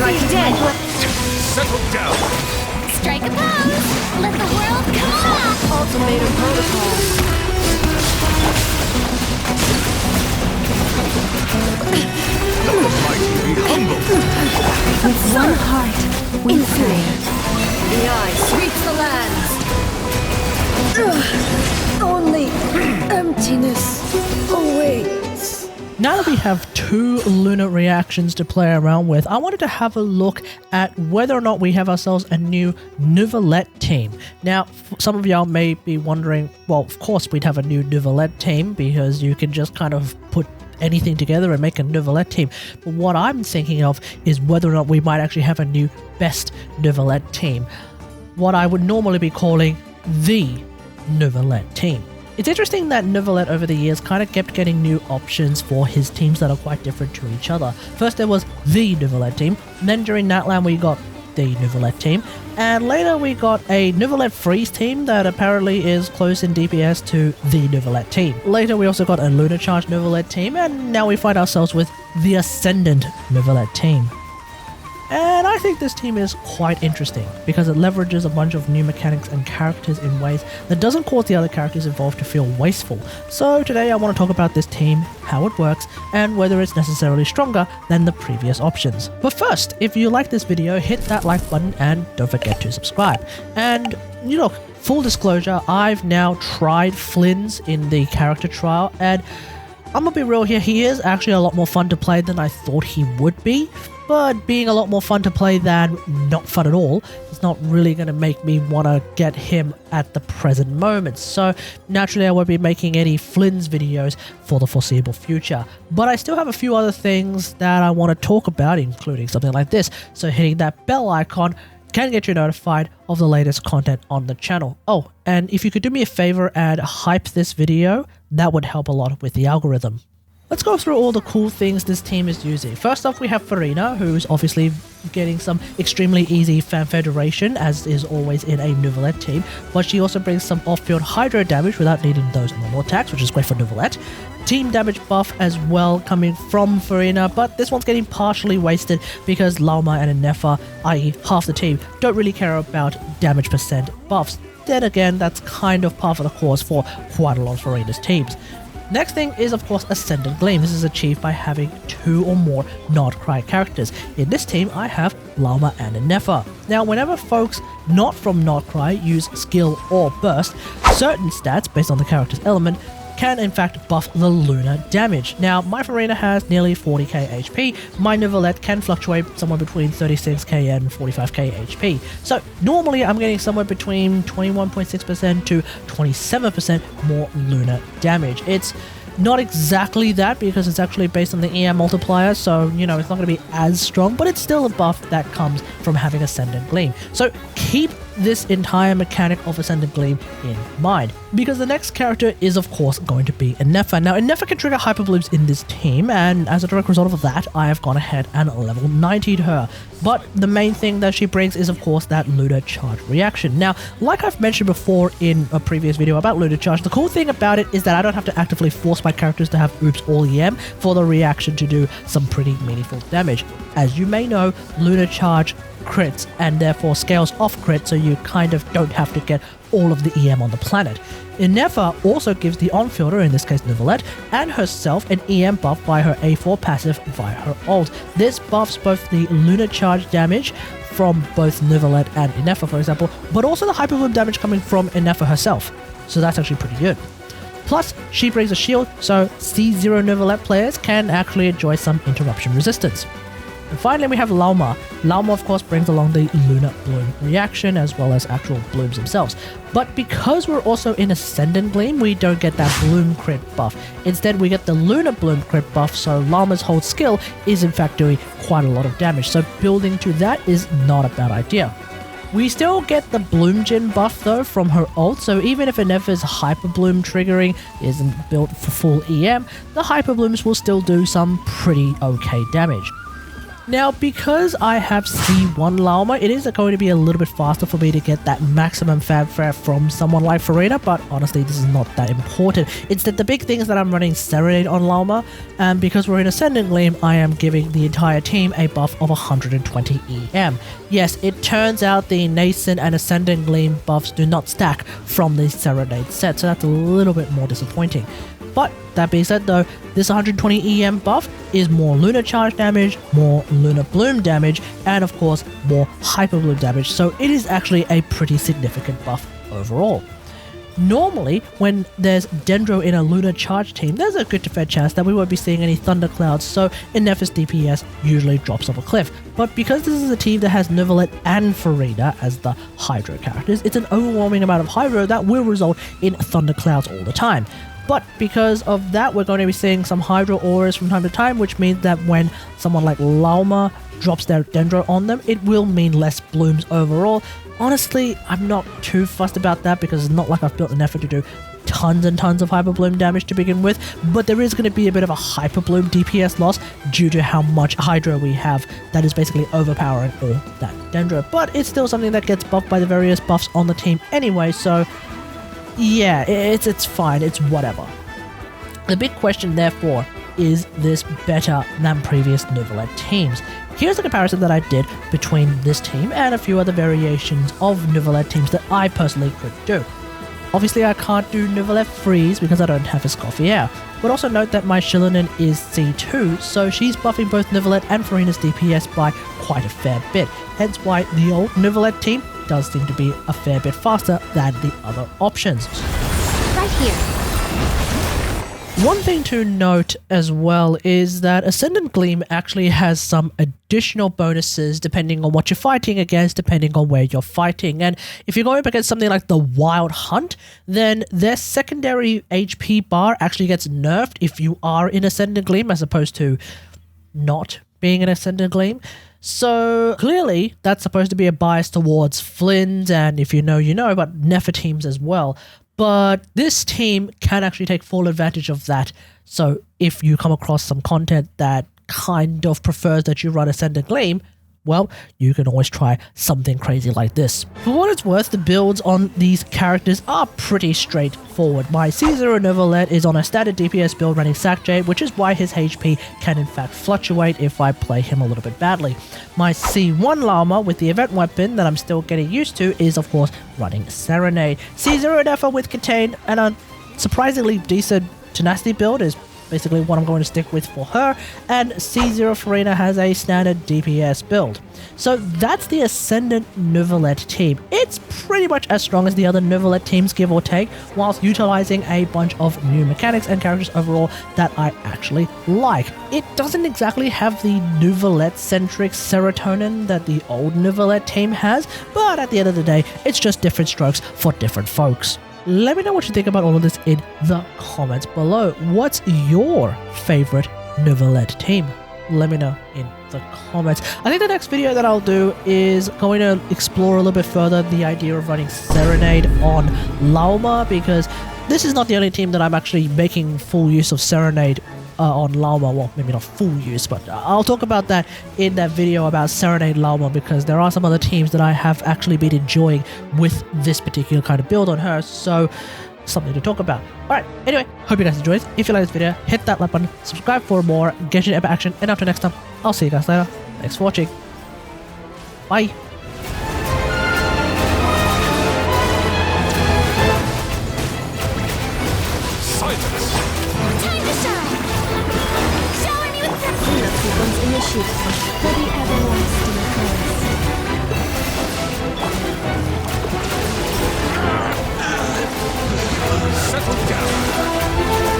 Strike dead. Settle down. Strike a pose! Let the world come! Ultimatum protocol. Let the mighty be humble. With one heart, we fear. The eye sweeps the lands. Only emptiness awaits. Now that we have 2 Lunar Reactions to play around with, I wanted to have a look at whether or not we have ourselves a new Neuvillette team. Now, some of y'all may be wondering, well, of course we'd have a new Neuvillette team because you can just kind of put anything together and make a Neuvillette team. But what I'm thinking of is whether or not we might actually have a new best Neuvillette team. What I would normally be calling the Neuvillette team. It's interesting that Neuvillette over the years kind of kept getting new options for his teams that are quite different to each other. First there was the Neuvillette team, then during Natlan we got the Neuvillette team, and later we got a Neuvillette Freeze team that apparently is close in DPS to the Neuvillette team. Later we also got a Lunar Charged Neuvillette team, and now we find ourselves with the Ascendant Neuvillette team. And I think this team is quite interesting because it leverages a bunch of new mechanics and characters in ways that doesn't cause the other characters involved to feel wasteful. So today I want to talk about this team, how it works, and whether it's necessarily stronger than the previous options. But first, if you like this video, hit that like button and don't forget to subscribe. And you know, full disclosure, I've now tried Flynn's in the character trial, and I'm gonna be real here, he is actually a lot more fun to play than I thought he would be. But being a lot more fun to play than not fun at all is not really going to make me want to get him at the present moment. So naturally I won't be making any Flynn's videos for the foreseeable future. But I still have a few other things that I want to talk about, including something like this. So hitting that bell icon can get you notified of the latest content on the channel. Oh, and if you could do me a favor and hype this video, that would help a lot with the algorithm. Let's go through all the cool things this team is using. First off, we have Furina, who's obviously getting some extremely easy Fanfare duration, as is always in a Neuvillette team, but she also brings some off-field hydro damage without needing those normal attacks, which is great for Neuvillette. Team damage buff as well coming from Furina, but this one's getting partially wasted because Lauma and Ineffa, i.e. half the team, don't really care about damage percent buffs. Then again, that's kind of par for the course for quite a lot of Furina's teams. Next thing is of course Ascendant Gleam. This is achieved by having 2 or more Notcry characters. In this team I have Lauma and Ineffa. Now whenever folks not from Notcry use skill or burst, certain stats based on the character's element can in fact buff the Lunar Damage. Now my Furina has nearly 40k HP, my Neuvillette can fluctuate somewhere between 36k and 45k HP. So normally I'm getting somewhere between 21.6% to 27% more Lunar Damage. It's not exactly that because it's actually based on the EM multiplier, so you know it's not going to be as strong, but it's still a buff that comes from having Ascendant Gleam. So keep this entire mechanic of Ascendant Gleam in mind, because the next character is of course going to be Ineffa. Now Ineffa can trigger hyper blooms in this team, and as a direct result of that I have gone ahead and level 90'd her. But the main thing that she brings is of course that Lunar Charged reaction. Now like I've mentioned before in a previous video about Lunar Charged, the cool thing about it is that I don't have to actively force my characters to have oops all EM for the reaction to do some pretty meaningful damage. As you may know, Lunar Charge crits and therefore scales off crit, so you kind of don't have to get all of the EM on the planet. Ineffa also gives the on-fielder, in this case Neuvillette, and herself an EM buff by her A4 passive via her ult. This buffs both the Lunar Charge damage from both Neuvillette and Ineffa, for example, but also the Hyperbloom damage coming from Ineffa herself, so that's actually pretty good. Plus, she brings a shield, so C0 Neuvillette players can actually enjoy some interruption resistance. And finally we have Lauma. Lauma of course brings along the Lunar Bloom reaction as well as actual blooms themselves. But because we're also in Ascendant Gleam, we don't get that Bloom crit buff. Instead we get the Lunar Bloom crit buff, so Lauma's whole skill is in fact doing quite a lot of damage, so building to that is not a bad idea. We still get the Bloom Gen buff though from her ult, so even if Ineffa's Hyper Bloom triggering isn't built for full EM, the Hyper Blooms will still do some pretty okay damage. Now, because I have C1 Lauma, it is going to be a little bit faster for me to get that maximum fanfare from someone like Furina, but honestly, this is not that important. Instead, the big thing is that I'm running Serenade on Lauma, and because we're in Ascendant Gleam, I am giving the entire team a buff of 120 EM. Yes, it turns out the Nascent and Ascendant Gleam buffs do not stack from the Serenade set, so that's a little bit more disappointing. But that being said though, this 120 EM buff is more Lunar Charged damage, more Lunar Bloom damage, and of course more Hyper Bloom damage, so it is actually a pretty significant buff overall. Normally, when there's Dendro in a Lunar Charged team, there's a good to fair chance that we won't be seeing any Thunderclouds, so Ineffa's DPS usually drops off a cliff. But because this is a team that has Neuvillette and Furina as the Hydro characters, it's an overwhelming amount of Hydro that will result in Thunderclouds all the time. But because of that, we're going to be seeing some Hydro auras from time to time, which means that when someone like Lauma drops their Dendro on them, it will mean less blooms overall. Honestly, I'm not too fussed about that because it's not like I've built an effort to do tons and tons of Hyper Bloom damage to begin with, but there is going to be a bit of a Hyper Bloom DPS loss due to how much Hydro we have that is basically overpowering all that Dendro. But it's still something that gets buffed by the various buffs on the team anyway, so yeah, it's fine, it's whatever. The big question, therefore, is this better than previous Neuvillette teams? Here's a comparison that I did between this team and a few other variations of Neuvillette teams that I personally could do. Obviously, I can't do Neuvillette Freeze because I don't have Escoffier, but also note that my Xilonen is C2, so she's buffing both Neuvillette and Furina's DPS by quite a fair bit, hence why the old Neuvillette team does seem to be a fair bit faster than the other options. Right here. One thing to note as well is that Ascendant Gleam actually has some additional bonuses depending on what you're fighting against, depending on where you're fighting. And if you're going up against something like the Wild Hunt, then their secondary HP bar actually gets nerfed if you are in Ascendant Gleam as opposed to not being in Ascendant Gleam. So clearly that's supposed to be a bias towards Flynn's, and if you know, you know, but Nefa teams as well. But this team can actually take full advantage of that. So if you come across some content that kind of prefers that you run Ascendant Gleam, well, you can always try something crazy like this. For what it's worth, the builds on these characters are pretty straightforward. My C0 Neuvillette is on a standard DPS build running Sackjay, which is why his HP can in fact fluctuate if I play him a little bit badly. My C1 Lauma with the event weapon that I'm still getting used to is of course running Serenade. C0 Ineffa with Contain and a surprisingly decent Tenacity build is basically what I'm going to stick with for her, and C0 Furina has a standard DPS build. So that's the Ascendant Neuvillette team. It's pretty much as strong as the other Neuvillette teams, give or take, whilst utilizing a bunch of new mechanics and characters overall that I actually like. It doesn't exactly have the Neuvillette-centric serotonin that the old Neuvillette team has, but at the end of the day, it's just different strokes for different folks. Let me know what you think about all of this in the comments below. What's your favorite Neuvillette team? Let me know in the comments. I think the next video that I'll do is going to explore a little bit further the idea of running Serenade on Lauma, because this is not the only team that I'm actually making full use of Serenade on Lauma. Well, maybe not full use, but I'll talk about that in that video about Serenade Lauma, because there are some other teams that I have actually been enjoying with this particular kind of build on her, so something to talk about. Alright, anyway, hope you guys enjoyed. If you like this video, hit that like button, subscribe for more Genshin Impact action, and until next time, I'll see you guys later. Thanks for watching. Bye. For the everlasting curse. Settle down.